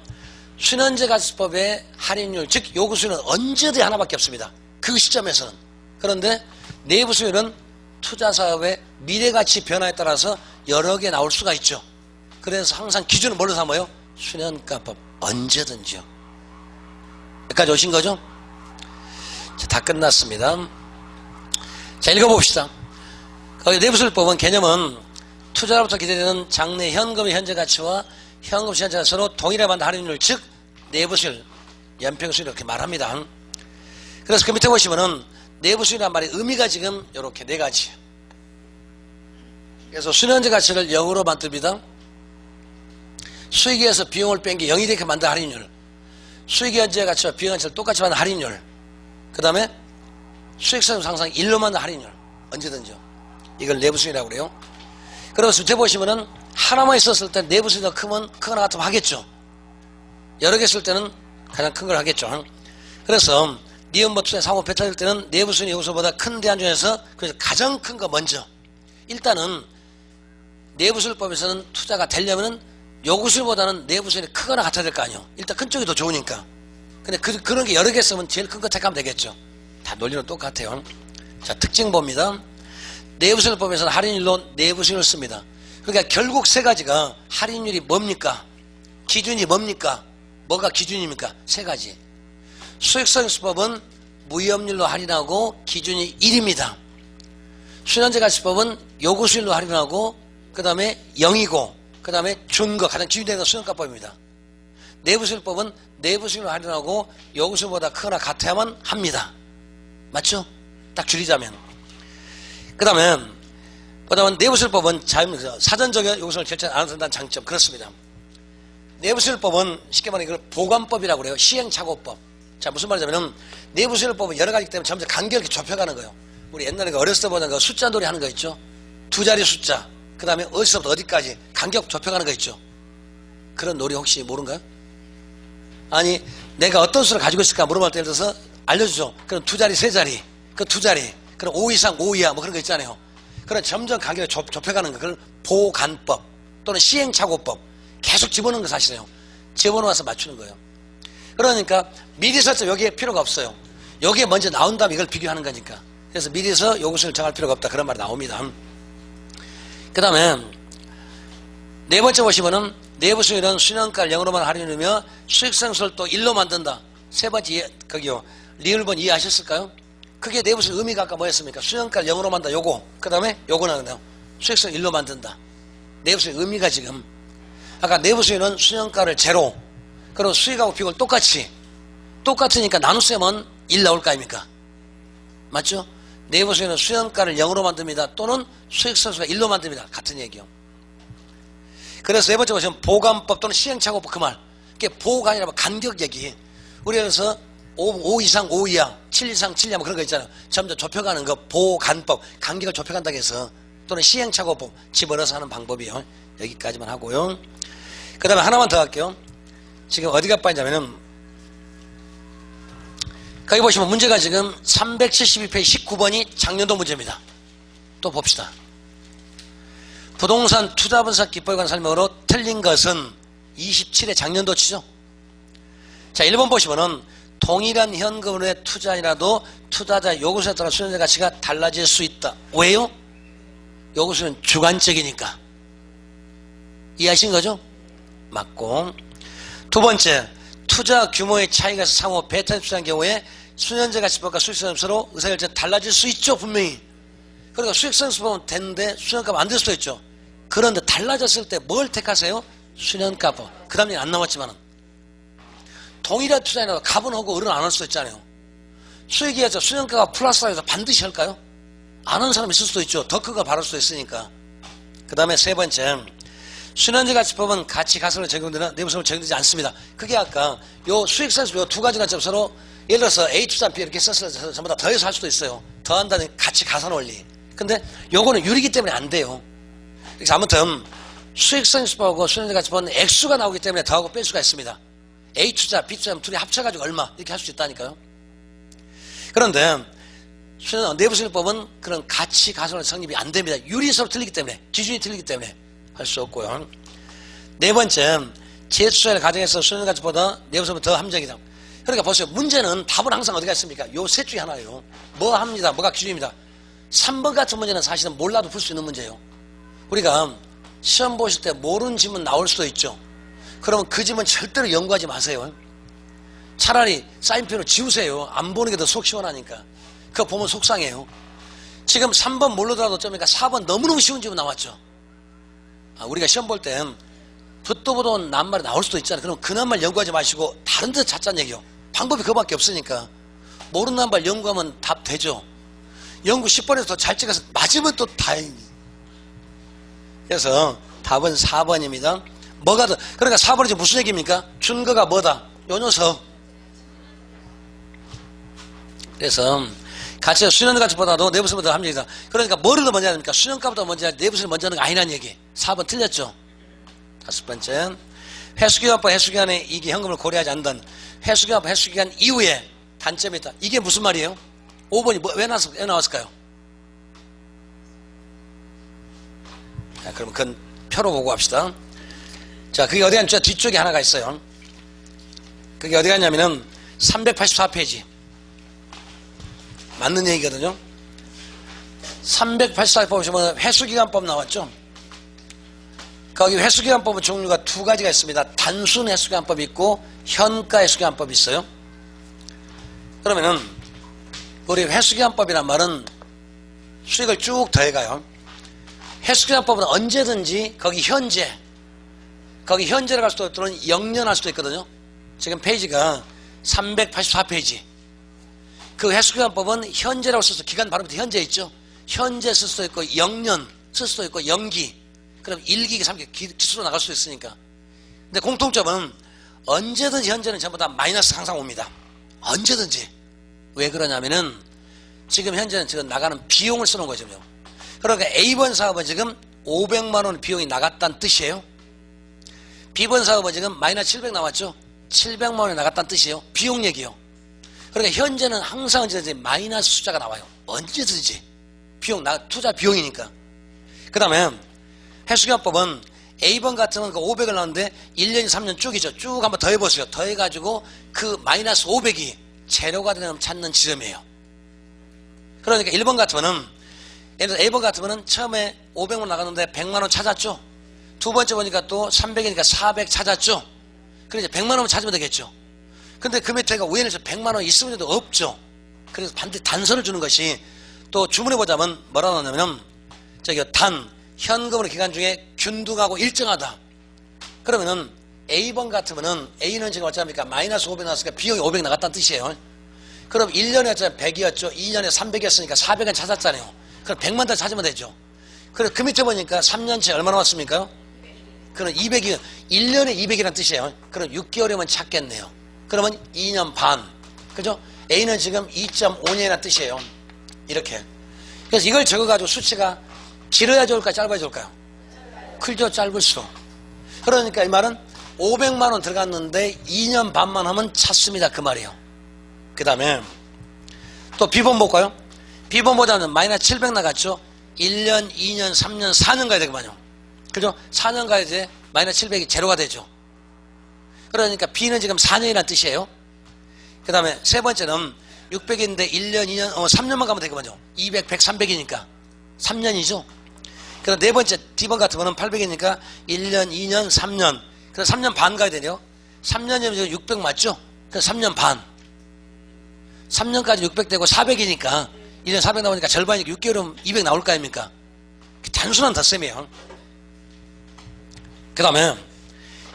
순현재 가치법의 할인율 즉 요구수율은 언제든지 하나밖에 없습니다. 그 시점에서는. 그런데 내부수율은 투자사업의 미래가치 변화에 따라서 여러 개 나올 수가 있죠. 그래서 항상 기준은 뭘로 삼아요? 순현가법 언제든지요. 여기까지 오신 거죠? 자, 다 끝났습니다. 자 읽어봅시다. 내부수율법은 개념은 투자로부터 기대되는 장래 현금의 현재가치와 현금 시현재가 서로 동일하게 만든 할인율 즉 내부수율, 연평수율 이렇게 말합니다. 그래서 그 밑에 보시면은 내부수율이란 말의 의미가 지금 이렇게 네 가지. 그래서 순현재 가치를 0으로 만듭니다. 수익에서 비용을 뺀 게 0이 되게 만든 할인율. 수익 현재 가치와 비용 가치를 똑같이 만든 할인율. 그 다음에 수익성 상상 1로 만든 할인율. 언제든지요. 이걸 내부수익이라고 그래요. 그래서 밑에 보시면은 하나만 있었을 때 내부수익이 더 크면 크거나 같으면 하겠죠. 여러 개 쓸 때는 가장 큰 걸 하겠죠. 그래서 니은버 투자 상호 배차될 때는 내부수익 요소보다 큰 대안 중에서 그래서 가장 큰 거 먼저. 일단은 내부수익법에서는 투자가 되려면은 요구수익보다는 내부수익이 크거나 같아야 될 거 아니에요. 일단 큰 쪽이 더 좋으니까. 근데 그런 게 여러 개 쓰면 제일 큰 거 택하면 되겠죠. 다 논리는 똑같아요. 자, 특징 봅니다. 내부수익법에서는 할인율로 내부수익을 씁니다. 그러니까 결국 세 가지가 할인율이 뭡니까? 기준이 뭡니까? 뭐가 기준입니까? 세 가지. 수익성수법은 무위험률로 할인하고 기준이 1입니다. 순현재 가치법은 요구수율로 할인하고 그 다음에 0이고 그 다음에 준거 가장 기준이 되는 수익가법입니다. 내부수익법은 내부수익으로 할인하고 요구수익보다 크거나 같아야만 합니다. 맞죠? 딱 줄이자면. 그 다음에 내부수익법은 사전적인 요구수익을 결정 안 한다는 장점. 그렇습니다. 내부수익법은 쉽게 말하면 이걸 보관법이라고 그래요. 시행착오법. 자, 무슨 말이냐면 내부수익법은 여러 가지이기 때문에 점점 간격을 좁혀가는 거예요. 우리 옛날에 어렸을 때 보던 그 숫자 놀이 하는 거 있죠? 두 자리 숫자. 그 다음에 어디서부터 어디까지 간격 좁혀가는 거 있죠? 그런 놀이 혹시 모른가요? 아니 내가 어떤 수를 가지고 있을까 물어볼 때 예를 들어서 알려주죠. 그럼 두 자리 세 자리 그 두 자리 그럼 5 이상 5 이하 뭐 그런 거 있잖아요. 그런 점점 간격을 좁혀가는 거 그걸 보관법 또는 시행착오법 계속 집어넣는 거 사실이에요. 집어넣어서 맞추는 거예요. 그러니까 미리서 여기에 필요가 없어요. 여기에 먼저 나온 다음에 이걸 비교하는 거니까. 그래서 미리서 요구수를 정할 필요가 없다 그런 말이 나옵니다. 그 다음에 네 번째 보시면은 내부수익은 순현가를 0으로만 할인하며 수익성수를 또 1로 만든다. 세 번째 거기요. 리을본 이해하셨을까요? 그게 내부수익 의미가 아까 뭐였습니까? 순현가를 0으로 만든다. 요거. 그 다음에 요거는 수익성 1로 만든다. 내부수익 의미가 지금 아까 내부수익은 순현가를 제로 그리고 수익하고 비용을 똑같으니까 나눗셈은 1 나올 거 아닙니까? 맞죠? 내부수익은 순현가를 0으로 만듭니다. 또는 수익성수가 1로 만듭니다. 같은 얘기요. 그래서 네 번째 보시면 보관법 또는 시행착오법 그 말. 그게 보가 아니라 간격 얘기. 우리 그래서 5 이상 5 이하, 7 이상 7 이하 뭐 그런 거 있잖아요. 점점 좁혀가는 거 보관법, 간격을 좁혀간다고 해서 또는 시행착오법 집어넣어서 하는 방법이요. 여기까지만 하고요. 그 다음에 하나만 더 할게요. 지금 어디가 빠지냐면은 거기 보시면 문제가 지금 372페이지 19번이 작년도 문제입니다. 또 봅시다. 부동산 투자 분석 기법에 관한 설명으로 틀린 것은 27회 작년도치죠. 자, 1번 보시면은 동일한 현금으로의 투자이라도 투자자 요구수에 따라 순현재 가치가 달라질 수 있다. 왜요? 요것은 주관적이니까. 이해하신 거죠? 맞고. 두 번째, 투자 규모의 차이가 있어 상호 배타에 투자한 경우에 수년제 가치법과 수익성수로 의사결정 달라질 수 있죠, 분명히. 그러니까 수익성수법은 되는데 수년값 안 될 수도 있죠. 그런데 달라졌을 때 뭘 택하세요? 수년값. 그 다음 얘기 안 나왔지만은. 동일한 투자에도 값은 하고 을은 안 할 수도 있잖아요. 수익이어서 수년가가 플러스라 해서 반드시 할까요? 안 하는 사람 있을 수도 있죠. 더 크가 바랄 수도 있으니까. 그 다음에 세 번째, 수년제 가치법은 가치 가설로 적용되는 내부성을 적용되지 않습니다. 그게 아까 요 수익성수 요 두 가지 관점으로 예를 들어서 A 투자 B 이렇게 썼을 때 전부 다 더해서 할 수도 있어요. 더한다는 가치 가산 원리. 근데 요거는 유리기 때문에 안 돼요. 그래서 아무튼 수익성수법하고 수년제 가치법은 액수가 나오기 때문에 더하고 뺄 수가 있습니다. A 투자, B 투자 둘이 합쳐가지고 얼마 이렇게 할 수 있다니까요. 그런데 내부수익법은 그런 가치 가설은 성립이 안 됩니다. 유리서로 틀리기 때문에, 기준이 틀리기 때문에 할 수 없고요. 네 번째, 재투자를 가정해서 수년가치보다 내부수익은 더 합리적이다. 그러니까 보세요. 문제는 답은 항상 어디가 있습니까? 요 셋 중에 하나예요. 뭐 합니다. 뭐가 기준입니다. 3번 같은 문제는 사실은 몰라도 풀 수 있는 문제예요. 우리가 시험 보실 때 모르는 질문 나올 수도 있죠. 그러면 그 질문 절대로 연구하지 마세요. 차라리 사인펜으로 지우세요. 안 보는 게 더 속 시원하니까. 그거 보면 속상해요. 지금 3번 모르더라도 점이니까 4번 너무너무 쉬운 질문 나왔죠. 우리가 시험 볼 땐 듣도 보도 낱말이 나올 수도 있잖아요. 그럼 그 낱말 연구하지 마시고 다른 데 찾자는 얘기요. 방법이 그거밖에 없으니까. 모르는 낱말 연구하면 답 되죠. 연구 10번에서 더 잘 찍어서 맞으면 또 다행이지. 그래서 답은 4번입니다. 뭐가 더, 그러니까 4번이 지금 무슨 얘기입니까? 준거가 뭐다? 요 녀석. 그래서 가치가 수년가치보다도 내부수익보다 더 합리적이다. 그러니까 뭐를 더 먼저 하니까 수년값보다 먼저 하지 내부수익을 먼저 하는 거 아니라는 얘기. 4번 틀렸죠. 다섯 번째, 회수기간법 회수기간에 이게 현금을 고려하지 않던 회수기간법 회수기간 이후에 단점이 있다. 이게 무슨 말이에요? 5번이 왜 나왔을까요? 자, 그럼 그건 표로 보고 합시다. 자, 그게 어디 갔냐? 뒤쪽에 하나가 있어요. 그게 어디 갔냐면은 384페이지. 맞는 얘기거든요. 384페이지 보시면 회수기간법 나왔죠. 거기 회수기간법은 종류가 두 가지가 있습니다. 단순 회수기간법이 있고 현가 회수기간법이 있어요. 그러면은 우리 회수기간법이란 말은 수익을 쭉 더해가요. 회수기간법은 언제든지 거기 현재를 갈 수도 있고 영년할 수도 있거든요. 지금 페이지가 384페이지. 그 회수기간법은 현재라고 써서 기간 발음부터 현재 있죠. 현재 쓸 수도 있고 영년 쓸 수도 있고 영기. 그럼 1기, 3기 기수로 나갈 수 있으니까. 근데 공통점은 언제든지 현재는 전부 다 마이너스 항상 옵니다. 언제든지. 왜 그러냐면은 지금 현재는 지금 나가는 비용을 쓰는 거죠. 그러니까 A번 사업은 지금 500만 원 비용이 나갔다는 뜻이에요. B번 사업은 지금 마이너스 700 나왔죠. 700만 원이 나갔다는 뜻이에요. 비용 얘기요. 그러니까 현재는 항상 언제든지 마이너스 숫자가 나와요. 언제든지. 투자 비용이니까. 그 다음에 회수기간법은 A번 같은 건 그 500을 나왔는데 1년, 3년 쭉이죠. 쭉 한번 더해보세요. 더해가지고 그 마이너스 500이 재료가 되는 찾는 지점이에요. 그러니까 1번 같으면은 예를 들어 A번 같으면은 처음에 500만 나갔는데 100만 원 찾았죠. 두 번째 보니까 또 300이니까 400 찾았죠. 그래서 100만 원만 찾으면 되겠죠. 근데 그 밑에가 우연에서 100만 원 있으면도 없죠. 그래서 반드시 단서를 주는 것이 또 주문해 보자면 뭐라 하냐면은 현금으로 기간 중에 균등하고 일정하다. 그러면은 A번 같으면은 A는 지금 어쩌합니까? 마이너스 500 나왔으니까 비용이 500 나갔다는 뜻이에요. 그럼 1년에 100이었죠. 2년에 300이었으니까 400은 찾았잖아요. 그럼 100만 더 찾으면 되죠. 그럼 그 밑에 보니까 3년째 얼마나 왔습니까? 그럼 200이 1년에 200이라는 뜻이에요. 그럼 6개월이면 찾겠네요. 그러면 2년 반. 그죠? A는 지금 2.5년이라는 뜻이에요. 이렇게. 그래서 이걸 적어가지고 수치가 길어야 좋을까요? 짧아야 좋을까요? 클죠? 짧을수록. 그러니까 이 말은 500만 원 들어갔는데 2년 반만 하면 찾습니다. 그 말이에요. 그 다음에 또 B번 볼까요? B번 보자면 마이너스 700 나갔죠? 1년, 2년, 3년, 4년 가야 되거든요. 그죠? 4년 가야 돼. 마이너스 700이 제로가 되죠. 그러니까 B는 지금 4년이라는 뜻이에요. 그 다음에 세 번째는 600인데 1년, 2년, 3년만 가면 되거든요. 200, 100, 300이니까 3년이죠. 그래서 네 번째 D번 같은 거는 800이니까 1년, 2년, 3년. 그래서 3년 반 가야 되네요. 3년이면 600 맞죠? 그래서 3년 반. 3년까지 600 되고 400이니까 1년 400 나오니까 절반이니까 6개월이면 200 나올 거 아닙니까? 단순한 덧셈이에요. 그 다음에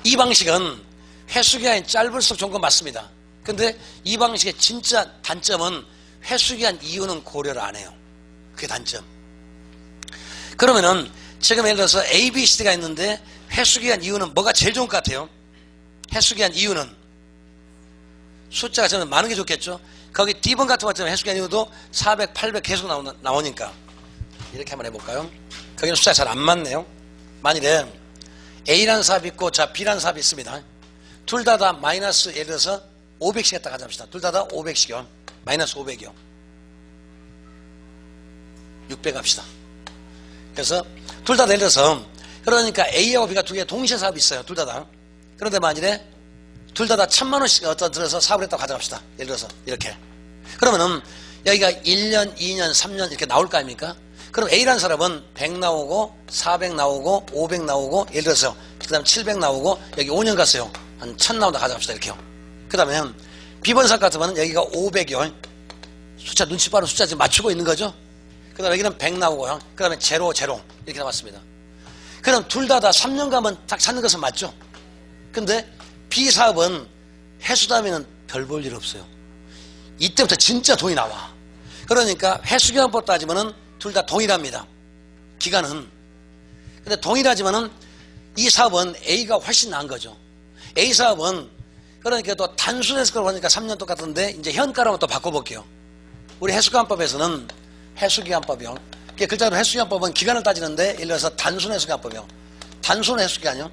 이 방식은 회수기간이 짧을수록 좋은 건 맞습니다. 근데 이 방식의 진짜 단점은 회수기간 이유는 고려를 안 해요. 그게 단점. 그러면은 지금 예를 들어서 A, B, C가 있는데 회수기간 이유는 뭐가 제일 좋은 것 같아요? 회수기간 이유는 숫자가 저는 많은 게 좋겠죠. 거기 D번 같은 거 같으면 회수기간 이유도 400, 800 계속 나오니까 이렇게 한번 해볼까요? 거기는 숫자가 잘 안 맞네요. 만일에 A라는 사업이 있고 자 B라는 사업이 있습니다. 둘 다 마이너스 예를 들어서 500씩 했다 가자합시다. 둘 다 500씩이요. 마이너스 500이요. 600 합시다. 그래서 둘 다 예를 들어서 그러니까 A하고 B가 두 개 동시에 사업이 있어요. 둘 다. 그런데 만일에 둘 다 1000만 원씩 어떤 들어서 사업을 했다고 가져갑시다. 예를 들어서 이렇게. 그러면은 여기가 1년, 2년, 3년 이렇게 나올 거 아닙니까? 그럼 A라는 사람은 100 나오고 400 나오고 500 나오고 예를 들어서 그 다음에 700 나오고 여기 5년 갔어요. 한 1000 나온다 가져갑시다. 이렇게요. 그 다음에 B번 사업 같으면 여기가 500이요. 숫자 눈치 빠른 숫자 지금 맞추고 있는 거죠. 그 다음에 여기는 100 나오고요. 그 다음에 0, 0 이렇게 나왔습니다. 그럼 둘 다 3년 가면 딱 찾는 것은 맞죠. 근데 B 사업은 회수다면은 별 볼 일 없어요. 이때부터 진짜 돈이 나와. 그러니까 회수기간법 따지면은 둘 다 동일합니다. 기간은. 근데 동일하지만은 이 사업은 A가 훨씬 나은 거죠. A 사업은 그러니까 또 단순해서 그러니까 3년 똑같은데 이제 현가로 또 바꿔볼게요. 우리 회수기간법에서는 회수기간법이요. 글자로 회수기간법은 기간을 따지는데 예를 들어서 단순 회수기간법이요. 단순 회수기간이요.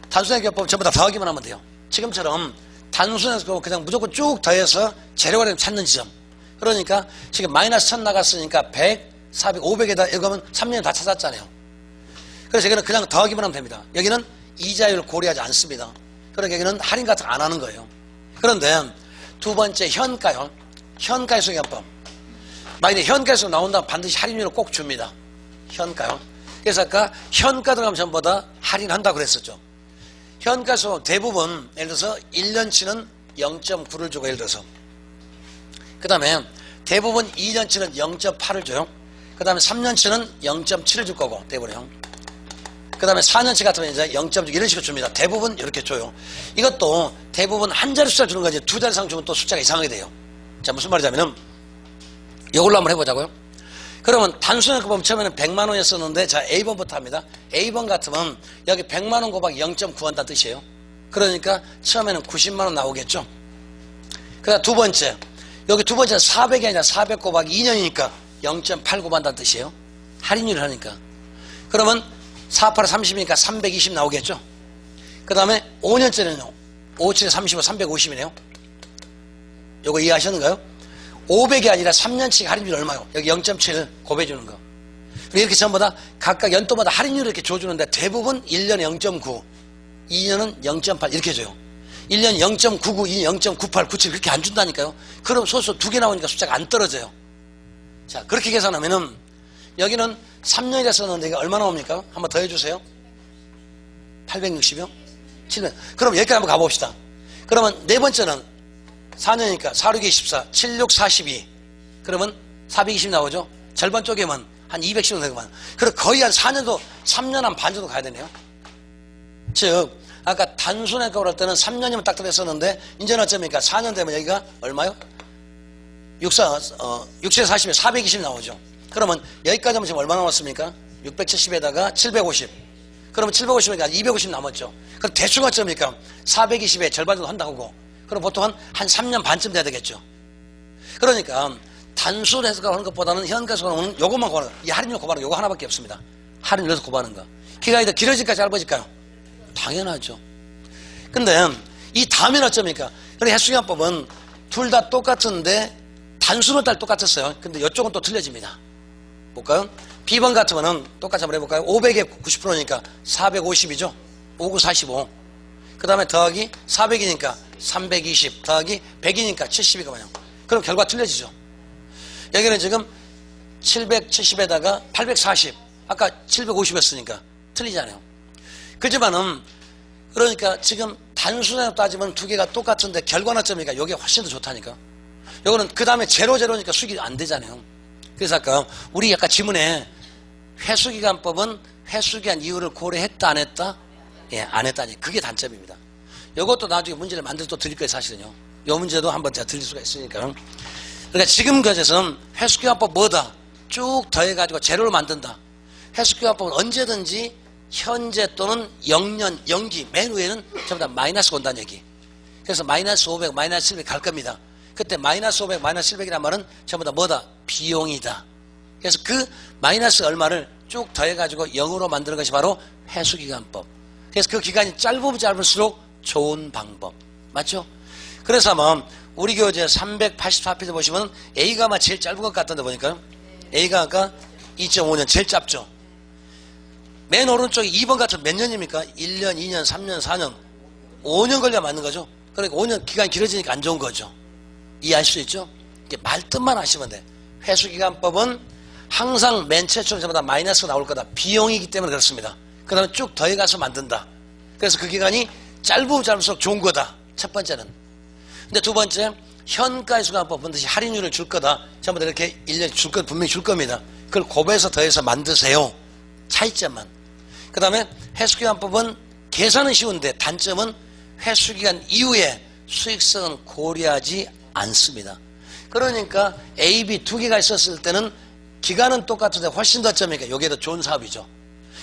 단순 회수기간법 전부 다 더하기만 하면 돼요. 지금처럼 단순 회수기간법 그냥 무조건 쭉 더해서 재료가 찾는 지점. 그러니까 지금 마이너스 1000 나갔으니까 100, 400, 500에다 이거면 3년에 다 찾았잖아요. 그래서 여기는 그냥 더하기만 하면 됩니다. 여기는 이자율 고려하지 않습니다. 그러니까 여기는 할인 같은 거 안 하는 거예요. 그런데 두 번째 현가요. 현가 회수기간법. 만약에 현가에서 나온다면 반드시 할인율을 꼭 줍니다. 현가요. 그래서 아까 현가 들어가면 전부 다 할인한다고 그랬었죠. 현가에서 대부분 예를 들어서 1년치는 0.9를 주고 예를 들어서 그 다음에 대부분 2년치는 0.8을 줘요. 그 다음에 3년치는 0.7을 줄 거고 대부분요. 그 다음에 4년치 같으면 이제 0.6 이런 식으로 줍니다. 대부분 이렇게 줘요. 이것도 대부분 한 자리 숫자 주는 거지 두 자리 이상 주면 또 숫자가 이상하게 돼요. 자 무슨 말이냐면은 이걸로 한번 해보자고요. 그러면 단순하게 보면 처음에는 100만 원이었었는데 자 A번부터 합니다. A번 같으면 여기 100만 원 곱하기 0.9 한다는 뜻이에요. 그러니까 처음에는 90만 원 나오겠죠. 그 다음 두 번째 여기 두 번째는 400이 아니라 400 곱하기 2년이니까 0.8 곱한다는 뜻이에요. 할인율을 하니까. 그러면 4, 8에 30이니까 320 나오겠죠. 그 다음에 5년째는요. 5, 7에 35, 350이네요. 요거 이해하셨는가요? 500이 아니라 3년치 할인율 얼마요? 여기 0.7 곱해주는 거. 이렇게 전부 다 각각 연도마다 할인율을 이렇게 줘주는데 대부분 1년에 0.9, 2년은 0.8 이렇게 줘요. 1년 0.99, 2년 0.98, 97 그렇게 안 준다니까요. 그럼 소수 두 개 나오니까 숫자가 안 떨어져요. 자 그렇게 계산하면은 여기는 3년이라 썼는데 이게 얼마 나옵니까? 한번 더 해주세요. 860이요? 700. 그럼 여기까지 한번 가봅시다. 그러면 네 번째는 4년이니까 4, 6, 24, 7, 6, 42. 그러면 420 나오죠? 절반 쪼개면 한 210은 되구만. 그럼 거의 한 4년도, 3년 한 반 정도 가야 되네요. 즉, 아까 단순한 거 그럴 때는 3년이면 딱 들어있었는데, 이제는 어쩌니까 4년 되면 여기가 얼마요? 6세 40에 420 나오죠. 그러면 여기까지 하면 지금 얼마 남았습니까? 670에다가 750. 그러면 750에다가 250 남았죠. 그럼 대충 어쩌니까 420에 절반 정도 한다고 하고, 그럼 보통 한 3년 반쯤 돼야 되겠죠. 그러니까 단순 해석하는 것보다는 현가 해석하는 요것만 고하는 거. 이 할인율 고하는 거 요거 하나밖에 없습니다. 할인율에서 고하는 거. 기간이 더 길어질까 짧아질까요? 당연하죠. 근데 이 다음엔 어쩌니까 그래 횟수기간법은 둘 다 똑같은데 단순은 다 똑같았어요. 근데 이쪽은 또 틀려집니다. 볼까요? B번 같으면은 똑같이 한번 해볼까요? 500에 90%니까 450이죠. 59, 45. 그 다음에 더하기 400이니까 320 더하기 100이니까 70이거든요. 그럼 결과 틀려지죠. 여기는 지금 770에다가 840 아까 750이었으니까 틀리잖아요. 그렇지만은 그러니까 지금 단순하게 따지면 두 개가 똑같은데 결과나점이니까 이게 훨씬 더 좋다니까. 요거는 그 다음에 제로니까 수익이 안 되잖아요. 그래서 아까 우리 아까 지문에 회수기간법은 회수기간 이유를 고려했다 안 했다? 예, 안 했다니. 그게 단점입니다. 요것도 나중에 문제를 만들어 또 드릴 거예요, 사실은요. 요 문제도 한번 제가 드릴 수가 있으니까. 그러니까 지금 과제에서는 회수기간법 뭐다? 쭉 더해가지고 제로를 만든다. 회수기간법은 언제든지 현재 또는 영년, 영기, 맨 위에는 전부 다 마이너스가 온다는 얘기. 그래서 마이너스 500, 마이너스 700 갈 겁니다. 그때 마이너스 500, 마이너스 700이란 말은 전부 다 뭐다? 비용이다. 그래서 그 마이너스 얼마를 쭉 더해가지고 0으로 만드는 것이 바로 회수기간법. 그래서 그 기간이 짧으면 짧을수록 좋은 방법. 맞죠? 그래서 아마 우리 교재 384페이지 보시면 A가 아마 제일 짧은 것 같던데 보니까 A가 아까 2.5년 제일 짧죠? 맨 오른쪽에 2번 같은 몇 년입니까? 1년, 2년, 3년, 4년, 5년 걸려 맞는 거죠? 그러니까 5년 기간이 길어지니까 안 좋은 거죠. 이해할 수 있죠? 이게 말뜻만 하시면 돼. 회수기간법은 항상 맨 최초는 전부 다 마이너스가 나올 거다. 비용이기 때문에 그렇습니다. 그 다음에 쭉 더해가서 만든다. 그래서 그 기간이 짧으면 짧을수록 좋은 거다. 첫 번째는. 근데 두 번째, 현가회수기간법 반드시 할인율을 줄 거다. 전부 다 이렇게 1년에 줄 거, 분명히 줄 겁니다. 그걸 곱해서 더해서 만드세요. 차이점만. 그 다음에 회수기간법은 계산은 쉬운데 단점은 회수기간 이후에 수익성은 고려하지 않습니다. 그러니까 A, B 두 개가 있었을 때는 기간은 똑같은데 훨씬 더 점이니까 이게 더 좋은 사업이죠.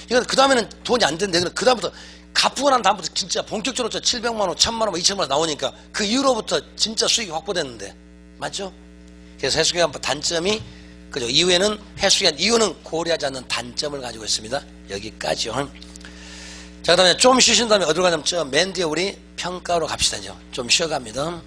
이건 그 다음에는 돈이 안 되는데 그 다음부터 갚고 난 다음부터 진짜 본격적으로 700만 원, 1000만 원, 2000만 원 나오니까 그 이후로부터 진짜 수익이 확보됐는데 맞죠? 그래서 회수기간법 단점이 그죠? 이후에는 회수기간 이유는 고려하지 않는 단점을 가지고 있습니다. 여기까지요. 자, 그 다음에 좀 쉬신 다음에 어디로 가냐면 저 맨 뒤에 우리 평가로 갑시다. 좀 쉬어갑니다.